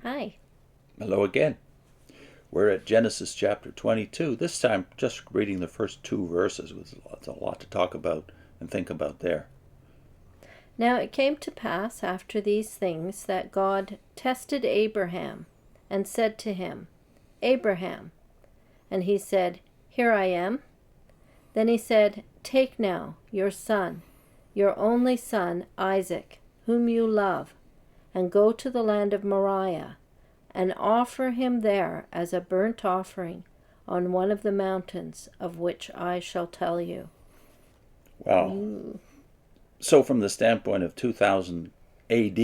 Hi. Hello again. We're at Genesis chapter 22. This time, just reading the first two verses. It's a lot to talk about and think about there. Now it came to pass after these things that God tested Abraham and said to him, Abraham. And he said, Here I am. Then he said, Take now your son, your only son, Isaac, whom you love, and go to the land of Moriah, and offer him there as a burnt offering on one of the mountains of which I shall tell you. Wow. So from the standpoint of 2000 AD,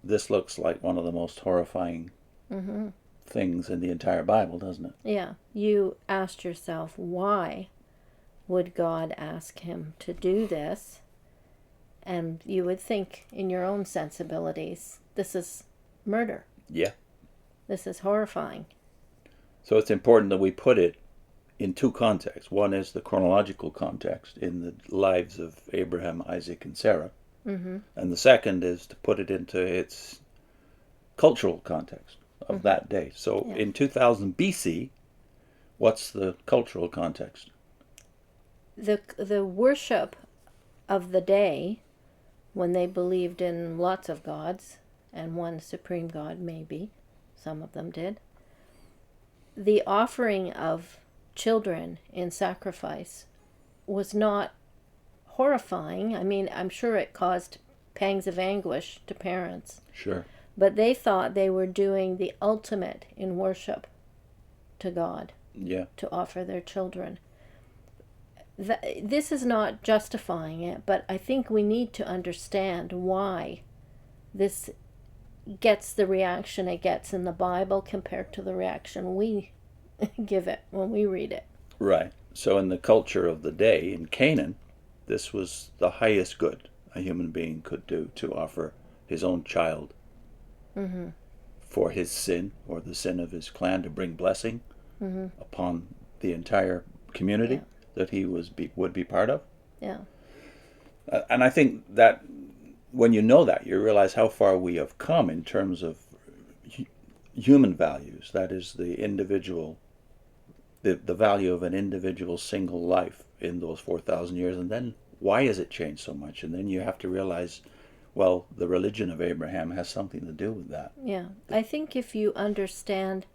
this looks like one of the most horrifying things in the entire Bible, doesn't it? Yeah. You asked yourself, why would God ask him to do this? And you would think in your own sensibilities, this is murder. Yeah. This is horrifying. So it's important that we put it in two contexts. One is the chronological context in the lives of Abraham, Isaac, and Sarah. And the second is to put it into its cultural context of that day. So in 2000 BC, what's the cultural context? The worship of the day, when they believed in lots of gods, and one supreme god maybe, some of them did, the offering of children in sacrifice was not horrifying. I mean, I'm sure it caused pangs of anguish to parents. Sure. But they thought they were doing the ultimate in worship to God, to offer their children. This is not justifying it, but I think we need to understand why this gets the reaction it gets in the Bible compared to the reaction we give it when we read it. Right. So in the culture of the day in Canaan, this was the highest good a human being could do, to offer his own child for his sin or the sin of his clan, to bring blessing upon the entire community that he would be part of. Yeah. And I think that when you know that, you realize how far we have come in terms of human values. That is, the individual, the value of an individual single life in those 4,000 years. And then why has it changed so much? And then you have to realize, well, the religion of Abraham has something to do with that. Yeah. I think if you understand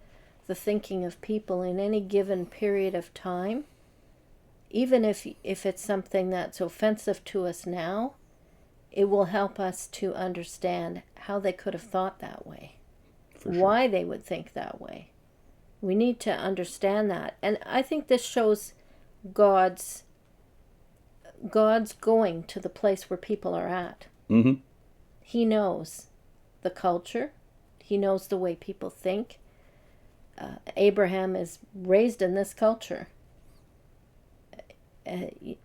the thinking of people in any given period of time, even if it's something that's offensive to us now, it will help us to understand how they could have thought that way, why they would think that way. We need to understand that. And I think this shows God's going to the place where people are at. He knows the culture. He knows the way people think. Abraham is raised in this culture.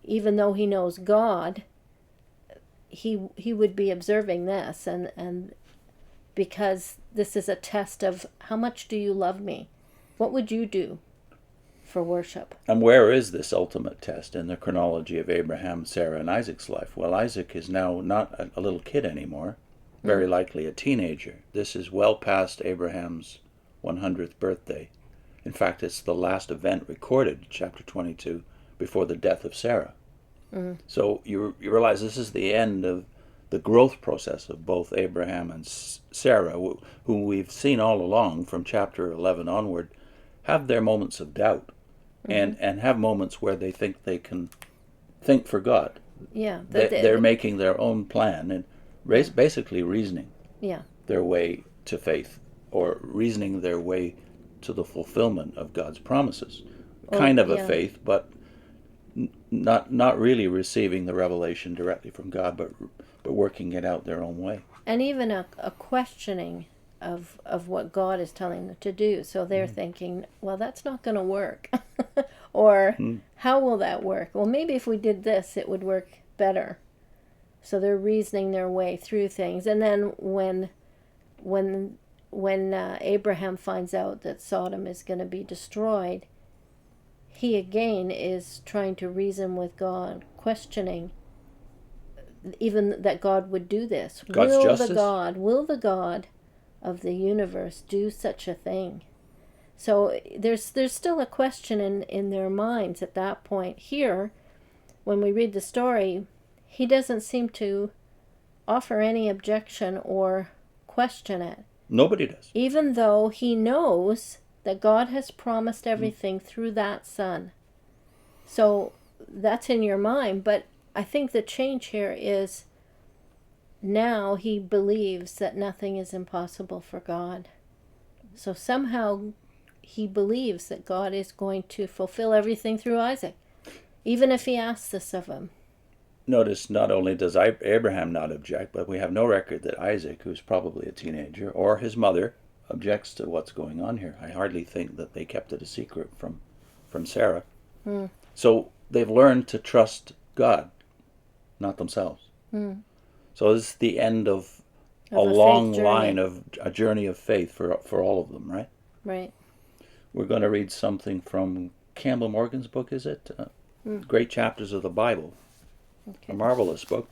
Even though he knows God, he would be observing this, and because this is a test of how much do you love me? What would you do for worship? And where is this ultimate test in the chronology of Abraham, Sarah, and Isaac's life? Well, Isaac is now not a little kid anymore, very likely a teenager. This is well past Abraham's 100th birthday. In fact, it's the last event recorded, chapter 22, before the death of Sarah. So you realize this is the end of the growth process of both Abraham and Sarah, who we've seen all along from chapter 11 onward, have their moments of doubt and have moments where they think they can think for God. Yeah. They're making their own plan and basically reasoning their way to faith, or reasoning their way to the fulfillment of God's promises. Kind of a faith, but not really receiving the revelation directly from God, but working it out their own way. And even a questioning of what God is telling them to do. So they're thinking, well, that's not going to work. Or how will that work? Well, maybe if we did this, it would work better. So they're reasoning their way through things. And then when Abraham finds out that Sodom is going to be destroyed, he again is trying to reason with God, questioning even that God would do this. God's justice? Will the God of the universe do such a thing? So there's still a question in their minds at that point. Here, when we read the story, he doesn't seem to offer any objection or question it. Nobody does. Even though he knows that God has promised everything through that son. So that's in your mind. But I think the change here is now he believes that nothing is impossible for God. So somehow he believes that God is going to fulfill everything through Isaac, even if he asks this of him. Notice not only does Abraham not object, but we have no record that Isaac, who's probably a teenager, or his mother, objects to what's going on here. I hardly think that they kept it a secret from Sarah. So they've learned to trust God, not themselves. So this is the end of a long line of a journey of faith for all of them, right? Right. We're going to read something from Campbell Morgan's book, is it? Great Chapters of the Bible. Okay. A marvelous book.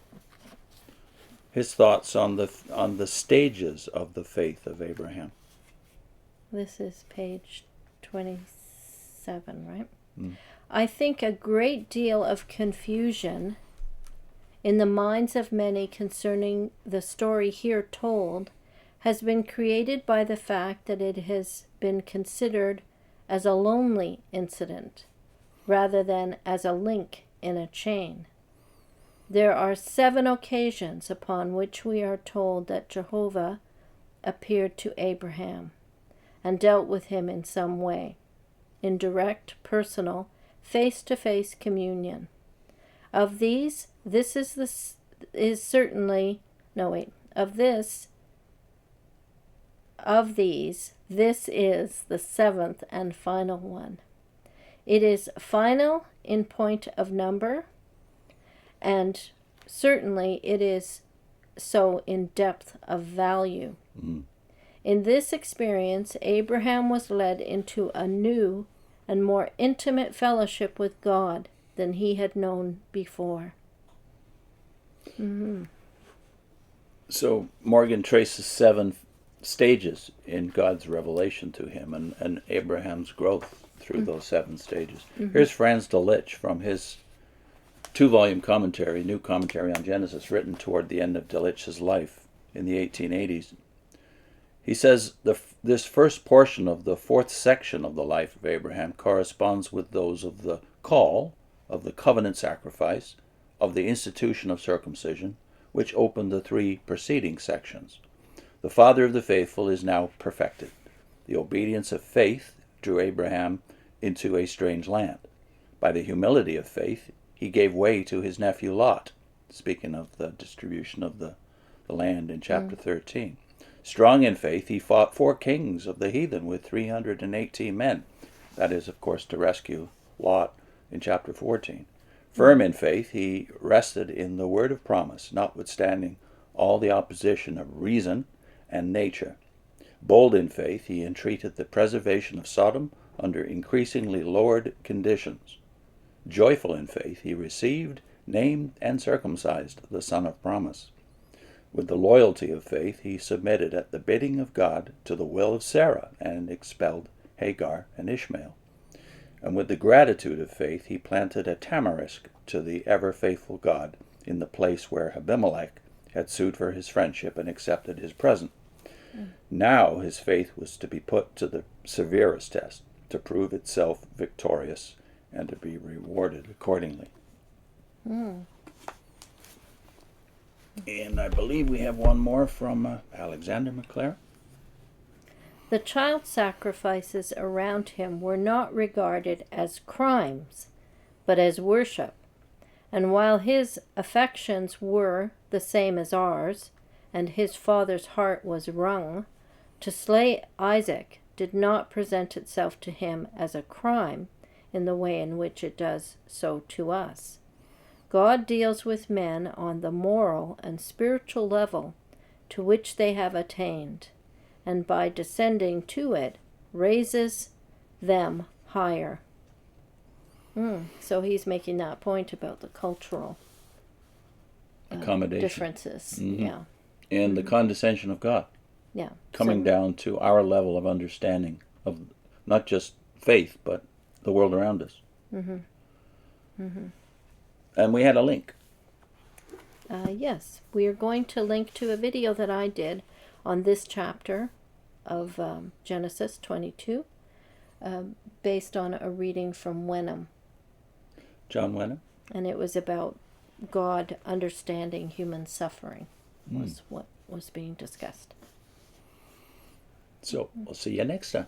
His thoughts on the stages of the faith of Abraham. This is page 27, right? I think a great deal of confusion in the minds of many concerning the story here told has been created by the fact that it has been considered as a lonely incident rather than as a link in a chain. There are 7 occasions upon which we are told that Jehovah appeared to Abraham and dealt with him in some way, in direct, personal, face-to-face communion. Of these, this is the seventh and final one. It is final in point of number, and certainly it is so in depth of value. In this experience, Abraham was led into a new and more intimate fellowship with God than he had known before. So Morgan traces 7 stages in God's revelation to him and Abraham's growth through those 7 stages. Here's Franz Delitzsch from his 2-volume commentary, new commentary on Genesis, written toward the end of Delitzsch's life in the 1880s. He says this first portion of the 4th section of the life of Abraham corresponds with those of the call, of the covenant sacrifice, of the institution of circumcision, which opened the 3 preceding sections. The father of the faithful is now perfected. The obedience of faith drew Abraham into a strange land. By the humility of faith, he gave way to his nephew Lot, speaking of the distribution of the land in chapter 13. Strong in faith, he fought 4 kings of the heathen with 318 men. That is, of course, to rescue Lot in chapter 14. Firm in faith, he rested in the word of promise, notwithstanding all the opposition of reason and nature. Bold in faith, he entreated the preservation of Sodom under increasingly lowered conditions. Joyful in faith, he received, named, and circumcised the son of promise. With the loyalty of faith, he submitted at the bidding of God to the will of Sarah and expelled Hagar and Ishmael. And with the gratitude of faith, he planted a tamarisk to the ever-faithful God in the place where Abimelech had sued for his friendship and accepted his present. Now his faith was to be put to the severest test, to prove itself victorious and to be rewarded accordingly. And I believe we have one more from Alexander Maclaren. The child sacrifices around him were not regarded as crimes, but as worship. And while his affections were the same as ours, and his father's heart was wrung, to slay Isaac did not present itself to him as a crime in the way in which it does so to us. God deals with men on the moral and spiritual level to which they have attained, and by descending to it, raises them higher. So he's making that point about the cultural accommodation differences. Yeah. And the condescension of God. Yeah. Coming down to our level of understanding of not just faith, but the world around us. And we had a link. Yes, we are going to link to a video that I did on this chapter of Genesis 22, based on a reading from Wenham. John Wenham? And it was about God understanding human suffering, was what was being discussed. So we'll see you next time.